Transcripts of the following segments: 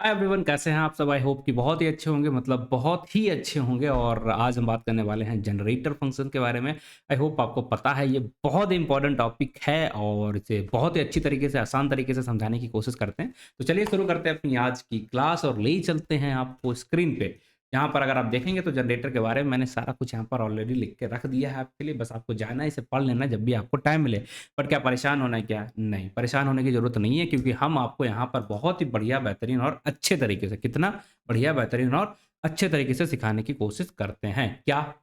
Hi everyone, कैसे हैं आप सब? आई होप कि बहुत ही अच्छे होंगे, मतलब बहुत ही अच्छे होंगे। और आज हम बात करने वाले हैं जनरेटर फंक्शन के बारे में। आई होप आपको पता है ये बहुत ही इंपॉर्टेंट टॉपिक है और इसे बहुत ही अच्छी तरीके से, आसान तरीके से समझाने की कोशिश करते हैं। तो चलिए शुरू करते हैं अपनी आज की क्लास और ले ही चलते हैं आपको स्क्रीन पे। यहाँ पर अगर आप देखेंगे तो जनरेटर के बारे में मैंने सारा कुछ यहाँ पर ऑलरेडी लिख के रख दिया है आपके लिए। बस आपको जाना है, इसे पढ़ लेना जब भी आपको टाइम मिले। पर क्या परेशान होना है क्या? नहीं, परेशान होने की ज़रूरत नहीं है, क्योंकि हम आपको यहाँ पर बहुत ही बढ़िया, बेहतरीन और अच्छे तरीके से, कितना बढ़िया, बेहतरीन और अच्छे तरीके से सिखाने की कोशिश करते हैं। क्या?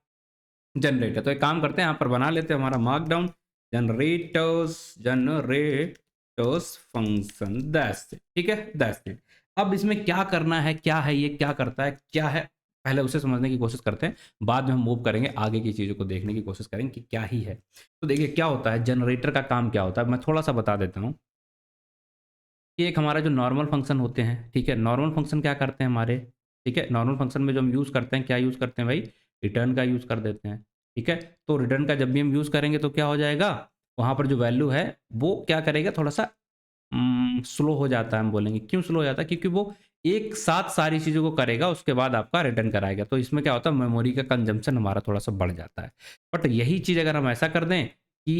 जनरेटर। तो एक काम करते हैं, यहाँ पर बना लेते हैं हमारा markdown. Generators function, that's it. ठीक है, दैट्स इट। अब इसमें क्या करना है, क्या है ये, क्या करता है, क्या है, पहले उसे समझने की कोशिश करते हैं। बाद में हम मूव करेंगे, आगे की चीज़ों को देखने की कोशिश करेंगे कि क्या ही है। तो देखिए क्या होता है, जनरेटर का काम क्या होता है, मैं थोड़ा सा बता देता हूँ। कि एक हमारा जो नॉर्मल फंक्शन होते हैं, ठीक है, नॉर्मल फंक्शन क्या करते हैं हमारे, ठीक है, नॉर्मल फंक्शन में जो हम यूज़ करते हैं, क्या यूज़ करते हैं भाई, रिटर्न का यूज़ कर देते हैं। ठीक है, तो रिटर्न का जब भी हम यूज़ करेंगे तो क्या हो जाएगा, वहाँ पर जो वैल्यू है वो क्या करेगा, थोड़ा सा स्लो हो जाता है। हम बोलेंगे क्यों स्लो हो जाता है, क्योंकि वो एक साथ सारी चीज़ों को करेगा, उसके बाद आपका रिटर्न कराएगा। तो इसमें क्या होता है, मेमोरी का कंजम्पशन हमारा थोड़ा सा बढ़ जाता है। बट यही चीज़ अगर हम ऐसा कर दें कि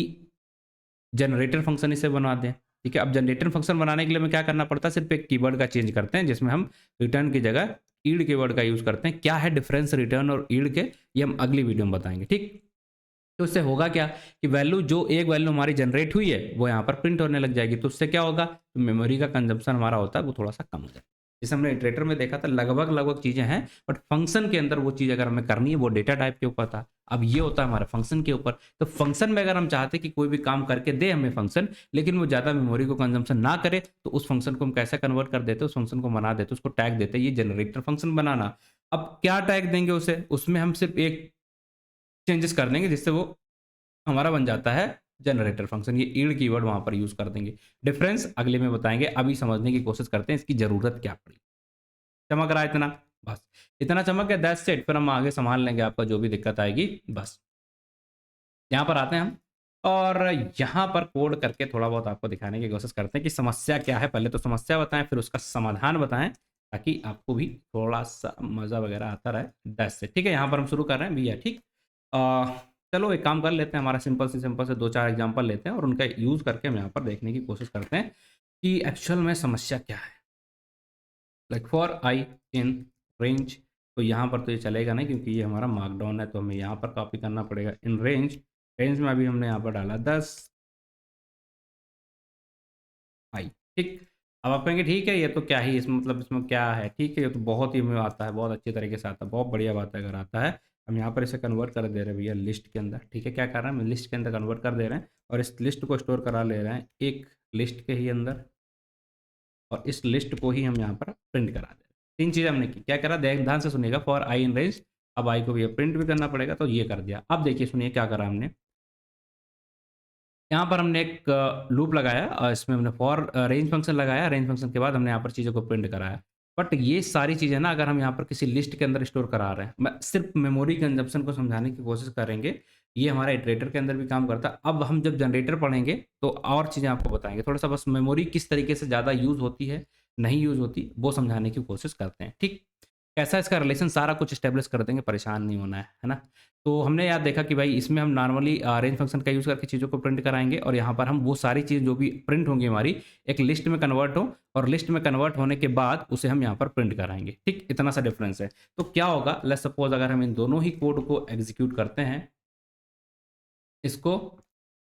जनरेटर फंक्शन इसे बना दें, ठीक है। अब जनरेटर फंक्शन बनाने के लिए हमें क्या करना पड़ता है, सिर्फ एक कीवर्ड का चेंज करते हैं, जिसमें हम रिटर्न की जगह ईल्ड कीवर्ड का यूज़ करते हैं। क्या है डिफरेंस रिटर्न और ईल्ड के, ये हम अगली वीडियो में बताएँगे, ठीक। तो उससे होगा क्या कि वैल्यू, जो एक वैल्यू हमारी जनरेट हुई है वो यहाँ पर प्रिंट होने लग जाएगी। तो उससे क्या होगा, तो मेमोरी का कंजम्पशन हमारा होता है वो थोड़ा सा कम हो जाएगा। जैसे हमने इटरेटर में देखा था, लगभग लगभग चीज़ें हैं, बट फंक्शन के अंदर वो चीज़ अगर हमें करनी है वो डेटा टाइप के ऊपर था। अब ये होता है हमारे फंक्शन के ऊपर। तो फंक्शन में अगर हम चाहते हैं कि कोई भी काम करके दे हमें फंक्शन, लेकिन वो ज़्यादा मेमोरी को कंजम्पशन ना करे, तो उस फंक्शन को हम कैसे कन्वर्ट कर देते हैं, उस फंक्शन को बना देते हैं, उसको टैग देते हैं, ये जनरेटर फंक्शन बनाना। अब क्या टैग देंगे उसे, उसमें हम सिर्फ एक चेंजेस कर देंगे, जिससे वो हमारा बन जाता है जनरेटर फंक्शन। ये ईल्ड कीवर्ड वहाँ पर यूज़ कर देंगे। डिफरेंस अगले में बताएँगे, अभी समझने की कोशिश करते हैं इसकी ज़रूरत क्या पड़ी। चमक रहा है इतना? बस। इतना चमक गया, दैट्स इट। फिर हम आगे सँभाल लेंगे, आपका जो भी दिक्कत आएगी, बस। यहाँ पर आते हैं हम और यहाँ पर कोड करके थोड़ा बहुत आपको दिखाने की कोशिश करते हैं कि समस्या क्या है। पहले तो समस्या बताएँ, फिर उसका समाधान बताएँ, ताकि आपको भी थोड़ा-सा मज़ा वगैरह आता रहे। That's it. ठीक है, यहाँ पर हम शुरू कर रहे हैं भैया, ठीक। अ, चलो एक काम कर लेते हैं, हमारा सिंपल से 2-4 एग्ज़ाम्पल लेते हैं और उनका यूज़ करके हम यहाँ पर देखने की कोशिश करते हैं कि एक्चुअल में समस्या क्या है। Like for I in range, तो यहाँ पर तो ये चलेगा नहीं, क्योंकि ये हमारा मार्कडाउन है, तो हमें यहाँ पर कॉपी करना पड़ेगा। इन रेंज, रेंज में अभी हमने यहाँ पर डाला 10 आई, ठीक। अब आप कहेंगे ठीक है, ये तो क्या ही इसमें, मतलब इसमें क्या है, ठीक है, ये तो बहुत ही में आता है, बहुत अच्छी तरीके से आता है, बहुत बढ़िया बात है अगर आता है। हम यहाँ पर इसे कन्वर्ट कर दे रहे हैं भैया लिस्ट के अंदर, ठीक है। क्या कर रहे हैं, हम लिस्ट के अंदर कन्वर्ट कर दे रहे हैं और इस लिस्ट को स्टोर करा ले रहे हैं एक लिस्ट के ही अंदर, और इस लिस्ट को ही हम यहाँ पर प्रिंट करा दे रहे हैं। 3 चीज़ें हमने की। क्या करा, ध्यान से सुनिएगा, फॉर आई इन रेंज। अब आई को भी प्रिंट भी करना पड़ेगा, तो ये कर दिया। अब देखिए, सुनिए क्या करा हमने। यहाँ पर हमने एक लूप लगाया, इसमें हमने फॉर रेंज फंक्शन लगाया। रेंज फंक्शन के बाद हमने यहाँ पर चीज़ों को प्रिंट कराया। बट ये सारी चीज़ें ना, अगर हम यहाँ पर किसी लिस्ट के अंदर स्टोर करा रहे हैं, मैं सिर्फ मेमोरी कंजप्शन को समझाने की कोशिश करेंगे। ये हमारा इटरेटर के अंदर भी काम करता है। अब हम जब जनरेटर पढ़ेंगे तो और चीज़ें आपको बताएँगे। थोड़ा-सा बस मेमोरी किस तरीके से ज़्यादा यूज़ होती है, नहीं यूज़ होती, वो समझाने की कोशिश करते हैं, ठीक? कैसा इसका रिलेशन, सारा कुछ एस्टेब्लिश कर देंगे, परेशान नहीं होना है ना? तो हमने यार देखा कि भाई इसमें हम नॉर्मली रेंज फंक्शन का यूज़ करके चीज़ों को प्रिंट कराएँगे, और यहाँ पर हम वो सारी चीज़ जो भी प्रिंट होंगी हमारी, एक लिस्ट में कन्वर्ट हो, और लिस्ट में कन्वर्ट होने के बाद उसे हम यहाँ पर प्रिंट कराएँगे, ठीक? इतना सा डिफरेंस है। तो क्या होगा, लेट्स सपोज़ अगर हम इन दोनों ही कोड को एग्ज़ीक्यूट करते हैं, इसको,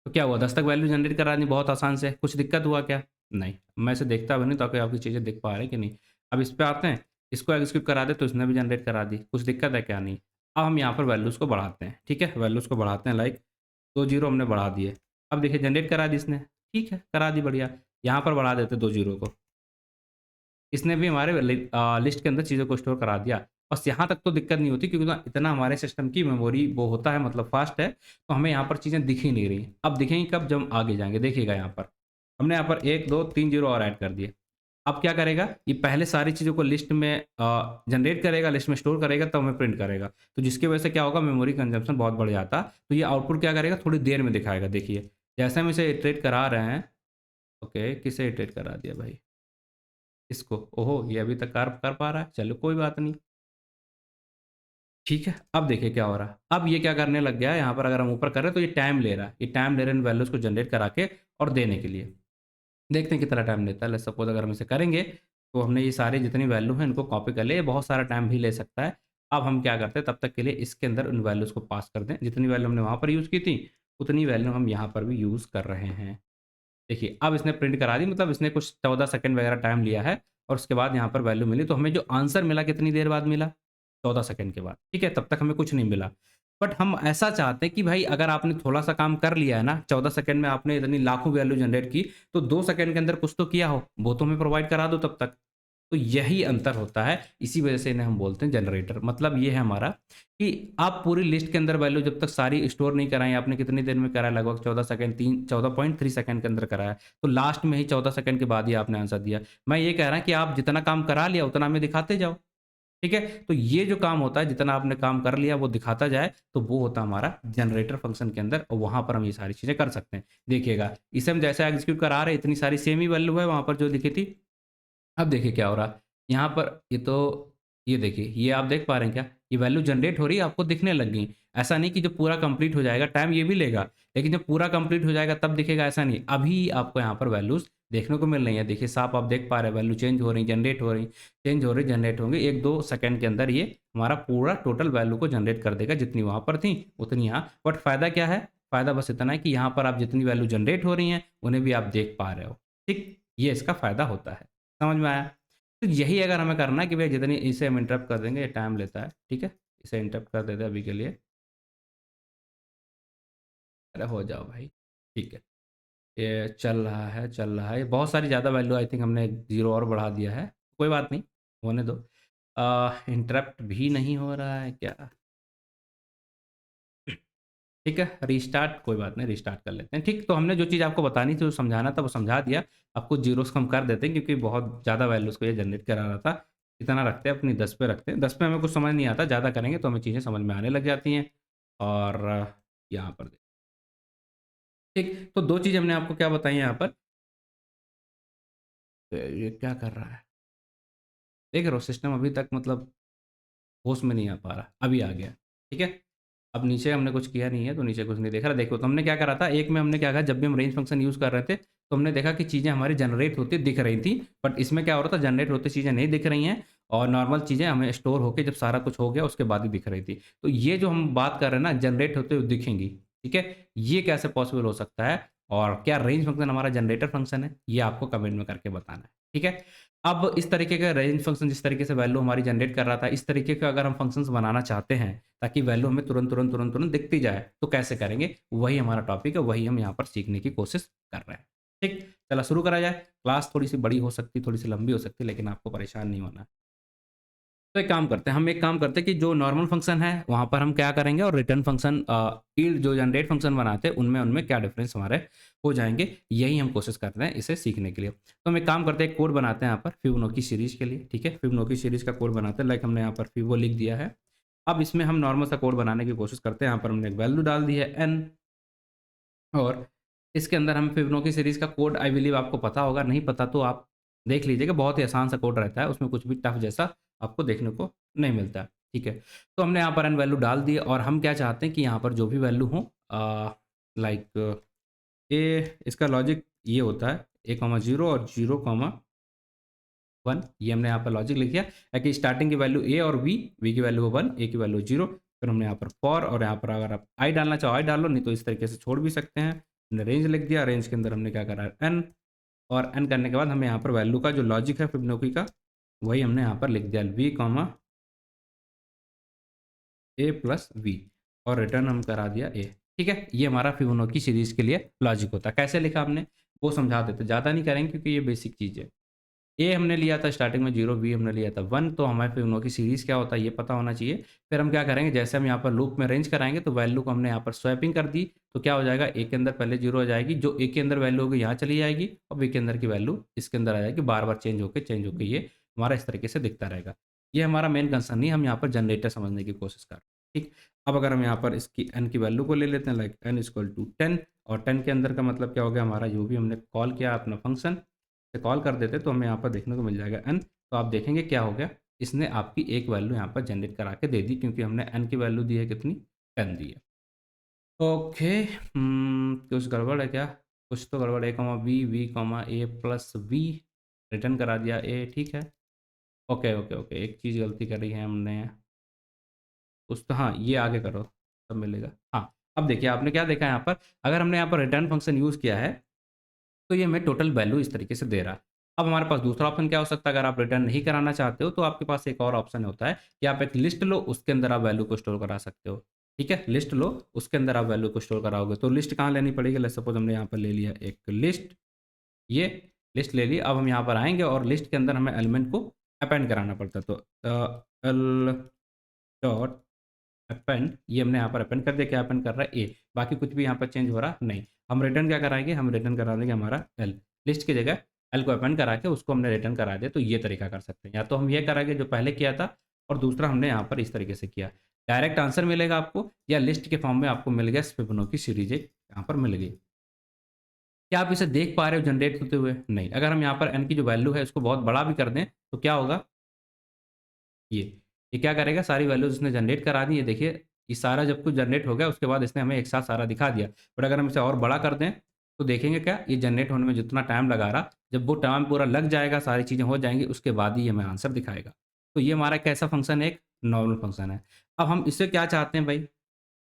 तो क्या हुआ, 10 तक वैल्यू जनरेट करा दी बहुत आसान से। कुछ दिक्कत हुआ क्या? नहीं। मैं इसे देखता भी नहीं, ताकि आपकी चीज़ें देख पा रहे हैं कि नहीं। अब इस पे आते हैं, इसको एग्ज़ीक्यूट करा दें तो इसने भी जनरेट करा दी। कुछ दिक्कत है क्या? नहीं। अब हम यहाँ पर वैल्यूज़ को बढ़ाते हैं, ठीक है? वैल्यूज़ को बढ़ाते हैं, लाइक 2 ज़ीरो हमने बढ़ा दिए। अब देखिए जनरेट करा दी इसने, ठीक है, करा दी, बढ़िया। यहाँ पर बढ़ा देते 2 ज़ीरो को। इसने भी हमारे लिस्ट के अंदर चीज़ों को स्टोर करा दिया। बस यहाँ तक तो दिक्कत नहीं होती, क्योंकि ना इतना हमारे सिस्टम की मेमोरी वो होता है, मतलब फ़ास्ट है, तो हमें यहाँ पर चीज़ें दिख ही नहीं रही। अब दिखेंगी कब, जब हम आगे जाएँगे, देखिएगा यहाँ पर। हमने यहाँ पर 1, 2, 3 ज़ीरो और ऐड कर दिए। अब क्या करेगा, ये पहले सारी चीज़ों को लिस्ट में जनरेट करेगा, लिस्ट में स्टोर करेगा, तब हमें प्रिंट करेगा। तो जिसकी वजह से क्या होगा, मेमोरी कंज़म्पशन बहुत बढ़ जाता। तो ये आउटपुट क्या करेगा, थोड़ी देर में दिखाएगा, देखिए। जैसे हम इसे इटरेट करा रहे हैं, ओके, किसे इटरेट करा दिया भाई? इसको, ओहो ये अभी तक कर कर पा रहा है, चलो कोई बात नहीं। ठीक है, अब देखिए क्या हो रहा है। अब ये क्या करने लग गया है, यहाँ पर अगर हम ऊपर कर रहे हैं तो ये टाइम ले रहा है, ये टाइम ले रहे हैं इन वैल्यूज़ को जनरेट करा के और देने के लिए। देखते हैं कितना टाइम लेता है। लेट्स सपोज़ अगर हम इसे करेंगे, तो हमने ये सारी जितनी वैल्यू हैं इनको कॉपी कर लिया, ये बहुत सारा टाइम भी ले सकता है। अब हम क्या करते हैं, तब तक के लिए इसके अंदर उन वैल्यूज़ को पास कर दें, जितनी वैल्यू हमने वहाँ पर यूज़ की थी, उतनी वैल्यू हम यहाँ पर भी यूज़ कर रहे हैं। देखिए, अब इसने प्रिंट करा दी, मतलब इसने कुछ 14 सेकंड वगैरह टाइम लिया है और उसके बाद यहाँ पर वैल्यू मिली, तो हमें जो आंसर मिला कितनी देर बाद मिला? 14 सेकंड के बाद, ठीक है? तब तक हमें कुछ नहीं मिला। बट हम ऐसा चाहते हैं कि भाई अगर आपने थोड़ा-सा काम कर लिया है ना, 14 सेकंड में आपने इतनी लाखों वैल्यू जनरेट की, तो 2 सेकंड के अंदर कुछ तो किया हो, वो तो हमें प्रोवाइड करा दो तब तक। तो यही अंतर होता है, इसी वजह से इन्हें हम बोलते हैं जनरेटर। मतलब ये है हमारा कि आप पूरी लिस्ट के अंदर वैल्यू जब तक सारी स्टोर नहीं कराई, आपने कितनी देर में करा है, लगभग 14 सेकंड, 14.3 सेकंड के अंदर करा है, तो लास्ट में ही 14 सेकंड के बाद ही आपने आंसर दिया। मैं ये कह रहा हूँ कि आप जितना काम करा लिया, उतना हमें दिखाते जाओ, ठीक है? तो ये जो काम होता है, जितना आपने काम कर लिया, वो दिखाता जाए, तो वो होता है हमारा जनरेटर फंक्शन के अंदर और वहाँ पर हम ये सारी चीज़ें कर सकते हैं। देखिएगा, इसे हम जैसे एग्ज़ीक्यूट करा रहे हैं, इतनी सारी सेम ही वैल्यू है वहाँ पर जो लिखी थी। अब देखिए क्या हो रहा है, यहाँ पर ये देखिए, ये आप देख पा रहे हैं क्या? ये वैल्यू जनरेट हो रही है, आपको दिखने लग गई। ऐसा नहीं कि जब पूरा कंप्लीट हो जाएगा, टाइम ये भी लेगा, लेकिन जब पूरा कंप्लीट हो जाएगा तब दिखेगा, ऐसा नहीं। अभी आपको यहाँ पर वैल्यूज़ देखने को मिल रही हैं। देखिए साफ आप देख पा रहे हैं, वैल्यू चेंज हो रही, जनरेट हो रही, चेंज हो रही, जनरेट होंगी। 1-2 सेकंड के अंदर ये हमारा पूरा टोटल वैल्यू को जनरेट कर देगा, जितनी वहाँ पर थी, उतनी यहाँ। बट फ़ायदा क्या है? फ़ायदा बस इतना है कि यहाँ पर आप जितनी वैल्यू जनरेट हो रही हैं, उन्हें भी आप देख पा रहे हो। ठीक? ये इसका फ़ायदा होता है। समझ में आया? तो यही अगर हमें करना है कि भैया जितनी इसे हम इंटरप्ट कर देंगे, ये टाइम लेता है, ठीक है? इसे इंटरप्ट कर देते हैं अभी के लिए। अरे हो जाओ भाई, ठीक है। ये चल रहा है। बहुत सारी ज़्यादा वैल्यू आई थिंक हमने 0 और बढ़ा दिया है। कोई बात नहीं, होने दो। इंटरप्ट भी नहीं हो रहा है क्या? ठीक है, रीस्टार्ट कोई बात नहीं, रीस्टार्ट कर लेते हैं। ठीक, तो हमने जो चीज़ आपको बतानी थी, जो समझाना था, वो समझा दिया। अब कुछ ज़ीरोज़ कम कर देते हैं क्योंकि बहुत ज़्यादा वैल्यूज़ को ये जनरेट करा रहा था। इतना रखते हैं, अपनी 10 पे रखते हैं। 10 पे हमें कुछ समझ नहीं आता, ज़्यादा करेंगे तो हमें चीज़ें समझ में आने लग जाती हैं। और यहाँ पर ठीक, तो 2 चीज़ हमने आपको क्या बताई यहाँ पर। ये क्या कर रहा है? देख रहे हो सिस्टम अभी तक मतलब होश में नहीं आ पा रहा, अभी आ गया, ठीक है? अब नीचे हमने कुछ किया नहीं है, तो नीचे कुछ नहीं देख रहा। देखो, तो हमने क्या करा था, एक में हमने क्या कहा, जब भी हम रेंज फंक्शन यूज़ कर रहे थे, तो हमने देखा कि चीज़ें हमारी जनरेट होती दिख रही थी, बट इसमें क्या हो रहा था, जनरेट होती चीज़ें नहीं दिख रही हैं और नॉर्मल चीज़ें हमें स्टोर होके जब सारा कुछ हो गया, उसके बाद ही दिख रही थी। तो ये जो हम बात कर रहे हैं ना, जनरेट होते हुए दिखेंगी, ठीक है? ये कैसे पॉसिबल हो सकता है और क्या रेंज फंक्शन हमारा जनरेटर फंक्शन है? ये आपको कमेंट में करके बताना है, ठीक है? अब इस तरीके का रेंज फंक्शन जिस तरीके से वैल्यू हमारी जनरेट कर रहा था, इस तरीके का अगर हम फंक्शंस बनाना चाहते हैं, ताकि वैल्यू हमें तुरंत दिखती जाए, तो कैसे करेंगे? वही हमारा टॉपिक है, वही हम यहाँ पर सीखने की कोशिश कर रहे हैं। ठीक? चलो शुरू करा जाए। क्लास थोड़ी-सी बड़ी हो सकती है, थोड़ी-सी लंबी हो सकती है, लेकिन आपको परेशान नहीं होना है। तो एक काम करते हैं, हम एक काम करते हैं कि जो नॉर्मल फंक्शन है, वहाँ पर हम क्या करेंगे और रिटर्न फंक्शन ईल्ड जो जनरेट फंक्शन बनाते हैं, उनमें उनमें क्या डिफरेंस हमारे हो जाएँगे, यही हम कोशिश करते हैं इसे सीखने के लिए। तो हम एक काम करते हैं, एक कोड बनाते हैं यहाँ पर फिबोनाची सीरीज़ के लिए, ठीक है? फिबोनाची सीरीज़ का कोड बनाते हैं, लाइक हमने यहाँ पर फिबो लिख दिया है। अब इसमें हम नॉर्मल सा कोड बनाने की कोशिश करते हैं, यहाँ पर हमने एक वैल्यू डाल दी है n और इसके अंदर हम फिबोनाची सीरीज़ का कोड आई बिलीव आपको पता होगा, नहीं पता तो आप देख लीजिएगा, बहुत ही आसान सा कोड रहता है, उसमें कुछ भी टफ जैसा आपको देखने को नहीं मिलता है, ठीक है? तो हमने यहाँ पर n वैल्यू डाल दी है और हम क्या चाहते हैं कि यहाँ पर जो भी वैल्यू हो लाइक ए इसका लॉजिक ये होता है a, 0 और 0, 1 ये हमने यहाँ पर लॉजिक लिख दिया है कि स्टार्टिंग की वैल्यू a और v की वैल्यू 1, a की वैल्यू 0, फिर हमने यहाँ पर फॉर और यहाँ पर अगर आप i डालना चाहो i डाल लो, नहीं तो इस तरीके से छोड़ भी सकते हैं। हमने रेंज लिख दिया, रेंज के अंदर हमने क्या करा है n और n करने के बाद हमें यहाँ पर वैल्यू का जो लॉजिक है फिबोनाची का, वही हमने यहाँ पर लिख दिया v, a प्लस वी और रिटर्न हम करा दिया a, ठीक है? ये हमारा फिबोनाची सीरीज़ के लिए लॉजिक होता है। कैसे लिखा हमने, वो समझा देते, ज़्यादा नहीं करेंगे क्योंकि ये बेसिक चीज़ है। ए हमने लिया था स्टार्टिंग में 0, बी हमने लिया था 1, तो हमारे फिबोनाची सीरीज़ क्या होता है ये पता होना चाहिए। फिर हम क्या करेंगे, जैसे हम यहाँ पर लूप में रेंज कराएँगे तो वैल्यू को हमने यहाँ पर स्वैपिंग कर दी, तो क्या हो जाएगा, ए के अंदर पहले 0 आ जाएगी, जो ए के अंदर वैल्यू होगी यहाँ चली जाएगी और बी के अंदर की वैल्यू इसके अंदर आ जाएगी, बार-बार चेंज होके ये हमारा इस तरीके से दिखता रहेगा। ये हमारा मेन कंसर्न नहीं है, हम यहाँ पर जनरेटर समझने की कोशिश कर रहे हैं, ठीक? अब अगर हम यहाँ पर इसकी n की वैल्यू को ले लेते हैं, लाइक n = 10 और 10 के अंदर का मतलब क्या हो गया, हमारा जो भी हमने कॉल किया अपना फंक्शन से कॉल कर देते तो हमें यहाँ पर देखने को मिल जाएगा n। तो आप देखेंगे क्या हो गया, इसने आपकी एक वैल्यू यहाँ पर जनरेट करा के दे दी, क्योंकि हमने n की वैल्यू दी है कितनी, 10 दी है। ओके, कुछ गड़बड़ है क्या? कुछ तो गड़बड़ है। V comma A plus V return करा दिया ए, ठीक है। ओके ओके ओके, एक चीज़ गलती करी है हमने, कुछ तो, हाँ ये आगे करो तब मिलेगा। हाँ, अब देखिए आपने क्या देखा यहाँ पर, अगर हमने यहाँ पर रिटर्न फंक्शन यूज़ किया है तो ये हमें टोटल वैल्यू इस तरीके से दे रहा है। अब हमारे पास दूसरा ऑप्शन क्या हो सकता है, अगर आप रिटर्न नहीं कराना चाहते हो तो आपके पास एक और ऑप्शन होता है कि आप एक लिस्ट लो, उसके अंदर आप वैल्यू को स्टोर करा सकते हो। ठीक है, लिस्ट लो, उसके अंदर आप वैल्यू को स्टोर कराओगे। तो लिस्ट कहाँ लेनी पड़ेगी, लेट्स सपोज हमने यहाँ पर ले लिया एक लिस्ट, ये लिस्ट ले ली। अब हम यहाँ पर आएंगे और लिस्ट के अंदर हमें एलिमेंट को अपेंड कराना पड़ता है। तो एल डॉट अपेंड, ये हमने यहाँ पर अपेंड कर दिया। क्या अपेंड कर रहा है, ए, बाकी कुछ भी यहाँ पर चेंज हो रहा नहीं। हम रिटर्न क्या कराएंगे, हम रिटर्न करा देंगे हमारा एल, लिस्ट की जगह एल को अपेंड करा के उसको हमने रिटर्न करा दिया। तो ये तरीका कर सकते हैं, या तो हम ये कराएंगे जो पहले किया था, और दूसरा हमने यहाँ पर इस तरीके से किया, डायरेक्ट आंसर मिलेगा आपको, या लिस्ट के फॉर्म में आपको मिल गया, फिबोनाची सीरीज एक यहाँ पर मिल गई। क्या आप इसे देख पा रहे हो जनरेट होते हुए? नहीं। अगर हम यहाँ पर एन की जो वैल्यू है उसको बहुत बड़ा भी कर दें तो क्या होगा, ये ये क्या करेगा, सारी वैल्यूज इसने जनरेट करा दी। ये देखिए, ये सारा जब कुछ जनरेट हो गया उसके बाद इसने हमें एक साथ सारा दिखा दिया। बट अगर हम इसे और बड़ा कर दें तो देखेंगे क्या, ये जनरेट होने में जितना टाइम लगा रहा, जब वो टाइम पूरा लग जाएगा, सारी चीज़ें हो जाएंगी, उसके बाद ही हमें आंसर दिखाएगा। तो ये हमारा कैसा फंक्शन है, एक नॉर्मल फंक्शन है। अब हम इससे क्या चाहते हैं भाई,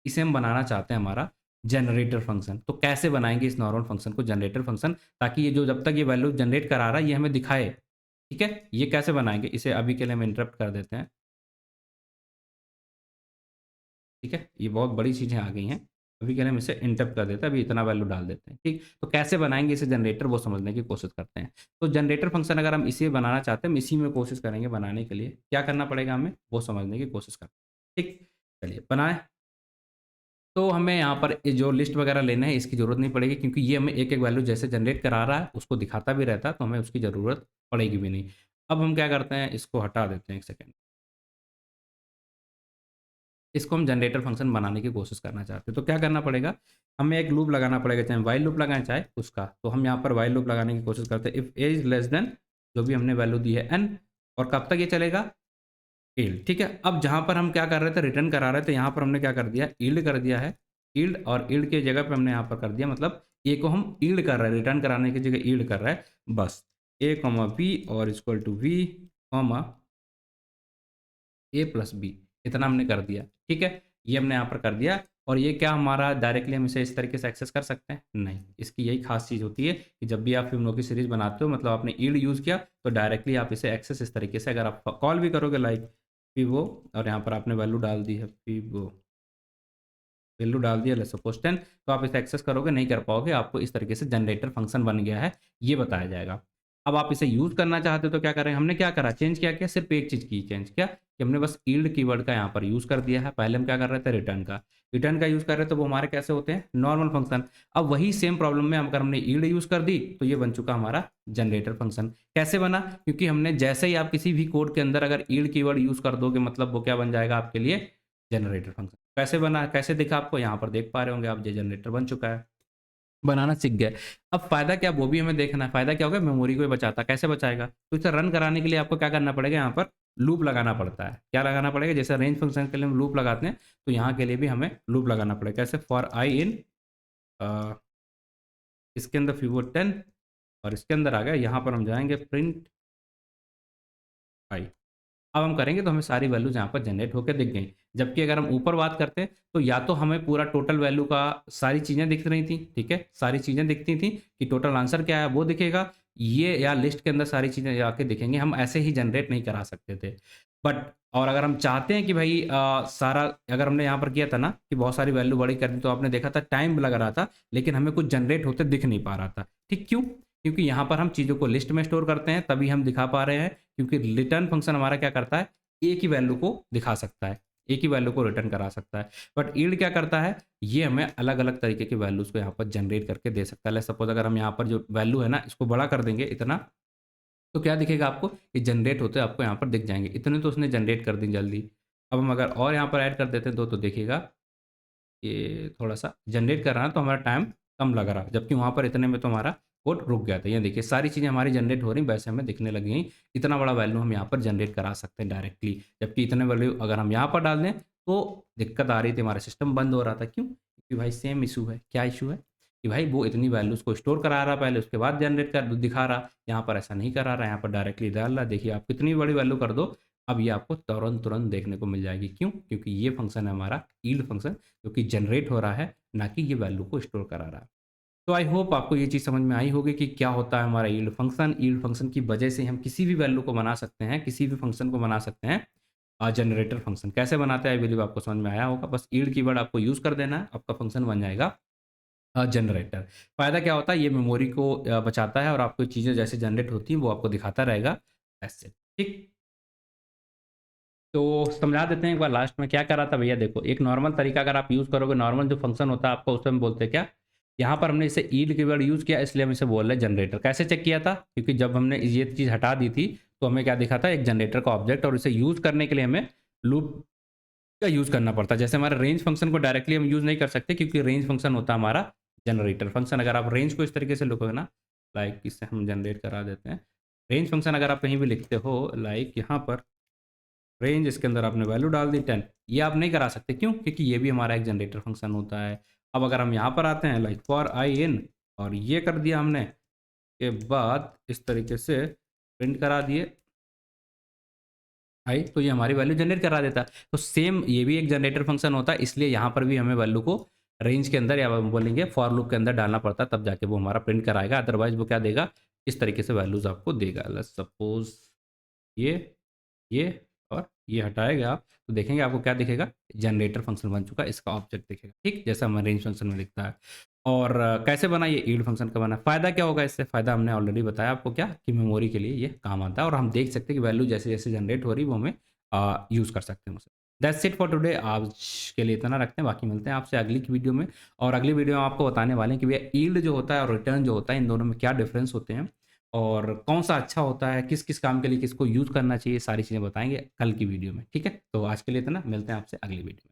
इसे हम बनाना चाहते हैं हमारा जनरेटर फंक्शन। तो कैसे बनाएंगे इस नॉर्मल फंक्शन को जनरेटर फंक्शन, ताकि ये जो जब तक ये वैल्यू जनरेट करा रहा है ये हमें दिखाए। ठीक है, ये कैसे बनाएंगे, इसे अभी के लिए हम इंटरप्ट कर देते हैं। ठीक है, ये बहुत बड़ी चीज़ें आ गई हैं, अभी के लिए हम इसे इंटरप्ट कर देते हैं, अभी इतना वैल्यू डाल देते हैं। ठीक, तो कैसे बनाएंगे इसे जनरेटर, वो समझने की कोशिश करते हैं। तो जनरेटर फंक्शन अगर हम इसे बनाना चाहते हैं, हम इसी में कोशिश करेंगे बनाने के लिए, क्या करना पड़ेगा हमें, वो समझने की कोशिश करते हैं। ठीक, चलिए बनाएं। तो हमें यहाँ पर ये जो लिस्ट वगैरह लेना है इसकी ज़रूरत नहीं पड़ेगी, क्योंकि ये हमें एक एक वैल्यू जैसे जनरेट करा रहा है उसको दिखाता भी रहता है, तो हमें उसकी ज़रूरत पड़ेगी भी नहीं। अब हम क्या करते हैं, इसको हटा देते हैं, एक सेकेंड। इसको हम जनरेटर फंक्शन बनाने की कोशिश करना चाहते हैं, तो क्या करना पड़ेगा, हमें एक लूप लगाना पड़ेगा, चाहे वाइल लूप लगाएं चाहे उसका। तो हम यहाँ पर वाइल लूप लगाने की कोशिश करते हैं, if A is less than, जो भी हमने वैल्यू दी है एन, और कब तक ये चलेगा, ईल्ड। ठीक है, अब जहाँ पर हम क्या कर रहे थे, रिटर्न करा रहे थे, यहाँ पर हमने क्या कर दिया, ईल्ड कर दिया है। ईल्ड, और ईल्ड की जगह पे हमने यहाँ पर कर दिया, मतलब ए को हम ईल्ड कर रहे हैं, रिटर्न कराने की जगह ईल्ड कर रहा है बस। ए कॉमा बी और equal to V comma A plus B, इतना हमने कर दिया। ठीक है, ये हमने यहाँ पर कर दिया। और ये क्या हमारा डायरेक्टली हम इसे इस तरीके से एक्सेस कर सकते हैं? नहीं, इसकी यही खास चीज़ होती है कि जब भी आप फिल्मों सीरीज बनाते हो, मतलब आपने ईल्ड यूज़ किया, तो डायरेक्टली आप इसे एक्सेस इस तरीके से, अगर आप कॉल भी करोगे लाइक पीवो, और यहाँ पर आपने वैल्यू डाल दी है पीवो, वैल्यू डाल दिया लेट्स सपोज 10, तो आप इसे एक्सेस करोगे, नहीं कर पाओगे, आपको इस तरीके से जनरेटर फंक्शन बन गया है, ये बताया जाएगा। अब आप इसे यूज़ करना चाहते हो तो क्या करें, हमने क्या करा, चेंज क्या किया, सिर्फ एक चीज़ की चेंज, क्या कि हमने बस ईल्ड कीवर्ड का यहाँ पर यूज़ कर दिया है। पहले हम क्या कर रहे थे, रिटर्न का यूज़ कर रहे थे, वो हमारे कैसे होते हैं, नॉर्मल फंक्शन। अब वही सेम प्रॉब्लम में अगर हमने ईल्ड यूज़ कर दी तो ये बन चुका हमारा जनरेटर फंक्शन। कैसे बना, क्योंकि हमने जैसे ही आप किसी भी कोड के अंदर अगर ईल्ड कीवर्ड यूज़ कर दोगे, मतलब वो क्या बन जाएगा आपके लिए, जनरेटर फंक्शन। कैसे बना, कैसे दिखा आपको, यहाँ पर देख पा रहे होंगे आप, ये जनरेटर बन चुका है, बनाना सीख गए। अब फ़ायदा क्या, वो भी हमें देखना है। फ़ायदा क्या होगा, मेमोरी को ही बचाता, कैसे बचाएगा, तो इसे रन कराने के लिए आपको क्या करना पड़ेगा, यहाँ पर लूप लगाना पड़ता है। क्या लगाना पड़ेगा, जैसे रेंज फंक्शन के लिए हम लूप लगाते हैं, तो यहाँ के लिए भी हमें लूप लगाना पड़ेगा। कैसे, फॉर आई इन, इसके अंदर फीवो 10, और इसके अंदर आ गया, यहाँ पर हम जाएंगे प्रिंट आई। अब हम करेंगे तो हमें सारी वैल्यूज यहाँ पर जनरेट होकर दिख गई। जबकि अगर हम ऊपर बात करते हैं तो या तो हमें पूरा टोटल वैल्यू का सारी चीज़ें दिख रही थी, ठीक है, सारी चीज़ें दिखती थी कि टोटल आंसर क्या है वो दिखेगा, ये या लिस्ट के अंदर सारी चीज़ें जाके दिखेंगे। हम ऐसे ही जनरेट नहीं करा सकते थे। बट और अगर हम चाहते हैं कि भाई सारा, अगर हमने यहाँ पर किया था ना कि बहुत सारी वैल्यू बड़ी कर दी, तो आपने देखा था टाइम लग रहा था, लेकिन हमें कुछ जनरेट होते दिख नहीं पा रहा था। ठीक, क्यों, क्योंकि यहाँ पर हम चीज़ों को लिस्ट में स्टोर करते हैं, तभी हम दिखा पा रहे हैं, क्योंकि रिटर्न फंक्शन हमारा क्या करता है, एक ही वैल्यू को दिखा सकता है, एक ही वैल्यू को रिटर्न करा सकता है। बट ईल्ड क्या करता है, ये हमें अलग अलग तरीके की वैल्यूज को यहाँ पर जनरेट करके दे सकता है। सपोज अगर हम यहाँ पर जो वैल्यू है ना इसको बड़ा कर देंगे इतना, तो क्या दिखेगा आपको, ये जनरेट होते आपको यहाँ पर दिख जाएंगे। इतने तो उसने जनरेट कर दी जल्दी। अब हम अगर और यहाँ पर ऐड कर देते हैं तो देखिएगा ये थोड़ा सा जनरेट कर रहा है, तो हमारा टाइम कम लग रहा है, जबकि वहाँ पर इतने में तो हमारा कोड रुक गया था। ये देखिए सारी चीज़ें हमारी जनरेट हो रही वैसे हमें दिखने लग गई। इतना बड़ा वैल्यू हम यहाँ पर जनरेट करा सकते हैं डायरेक्टली। जबकि इतने वैल्यू अगर हम यहाँ पर डाल दें तो दिक्कत आ रही थी, हमारा सिस्टम बंद हो रहा था। क्यों? क्योंकि भाई सेम इश्यू है। क्या इश्यू है? कि भाई वो इतनी वैल्यूज़ को स्टोर करा रहा पहले, उसके बाद जनरेट कर दिखा रहा। यहाँ पर ऐसा नहीं करा रहा, यहाँ पर डायरेक्टली डाल रहा। देखिए आप कितनी बड़ी वैल्यू कर दो, अब ये आपको तुरंत-तुरंत देखने को मिल जाएगी। क्यों? क्योंकि ये फंक्शन है हमारा यील्ड फंक्शन, जो कि जनरेट हो रहा है, ना कि ये वैल्यू को स्टोर करा रहा है। तो आई होप आपको ये चीज़ समझ में आई होगी कि क्या होता है हमारा यील्ड फंक्शन। यील्ड फंक्शन की वजह से हम किसी भी वैल्यू को बना सकते हैं, किसी भी फंक्शन को बना सकते हैं। जनरेटर फंक्शन कैसे बनाते हैं आई बिलीव आपको समझ में आया होगा। बस यील्ड कीवर्ड आपको यूज़ कर देना है, आपका फंक्शन बन जाएगा जनरेटर। फ़ायदा क्या होता है, ये मेमोरी को बचाता है और आपको चीज़ें जैसे जनरेट होती हैं वो आपको दिखाता रहेगा। That's it. ठीक। तो समझा देते हैं एक बार लास्ट में क्या करा था भैया। देखो एक नॉर्मल तरीका अगर आप यूज़ करोगे, नॉर्मल जो फंक्शन होता है आपका उसमें बोलते हैं क्या, यहाँ पर हमने इसे ईल्ड कीवर्ड यूज़ किया इसलिए हम इसे बोल रहे हैं जनरेटर। कैसे चेक किया था? क्योंकि जब हमने ये चीज़ हटा दी थी तो हमें क्या दिखा था, एक जनरेटर का ऑब्जेक्ट, और इसे यूज़ करने के लिए हमें लूप का यूज़ करना पड़ता है। जैसे हमारे रेंज फंक्शन को डायरेक्टली हम यूज़ नहीं कर सकते क्योंकि रेंज फंक्शन होता है हमारा जनरेटर फंक्शन। अगर आप रेंज को इस तरीके से लिखोगे ना, लाइक इससे हम जनरेट करा देते हैं। रेंज फंक्शन अगर आप कहीं भी लिखते हो लाइक यहाँ पर रेंज, इसके अंदर आपने वैल्यू डाल दी 10, ये आप नहीं करा सकते। क्यों? क्योंकि ये भी हमारा एक जनरेटर फंक्शन होता है। अब अगर हम यहाँ पर आते हैं लाइक फॉर आई इन, और ये कर दिया हमने के बाद इस तरीके से प्रिंट करा दिए आई, तो ये हमारी वैल्यू जनरेट करा देता है। तो सेम ये भी एक जनरेटर फंक्शन होता है, इसलिए यहाँ पर भी हमें वैल्यू को रेंज के अंदर या हम बोलेंगे फॉर लूप के अंदर डालना पड़ता है, तब जाके वो हमारा प्रिंट कराएगा। अदरवाइज वो क्या देगा, इस तरीके से वैल्यूज आपको देगा। लेट्स सपोज ये और ये हटाएगा आप, तो देखेंगे आपको क्या दिखेगा, जनरेटर फंक्शन बन चुका है, इसका ऑब्जेक्ट दिखेगा। ठीक, जैसा हमारे रेंज फंक्शन में दिखता है। और कैसे बना, ये यील्ड फंक्शन का बना। फ़ायदा क्या होगा इससे? फ़ायदा हमने ऑलरेडी बताया आपको क्या, कि मेमोरी के लिए ये काम आता है और हम देख सकते हैं कि वैल्यू जैसे जैसे जनरेट हो रही है वो हमें यूज़ कर सकते हैं उसे। That's it for today. आज के लिए इतना रखते हैं, बाकी मिलते हैं आपसे अगली की वीडियो में। और अगली वीडियो में आपको बताने वाले हैं कि भैया यील्ड जो होता है और रिटर्न जो होता है, इन दोनों में क्या डिफरेंस होते हैं और कौन-सा अच्छा होता है, किस-किस काम के लिए किसको यूज़ करना चाहिए, सारी चीज़ें बताएँगे कल की वीडियो में। ठीक है? तो आज के लिए इतना, मिलते हैं आपसे अगली वीडियो में।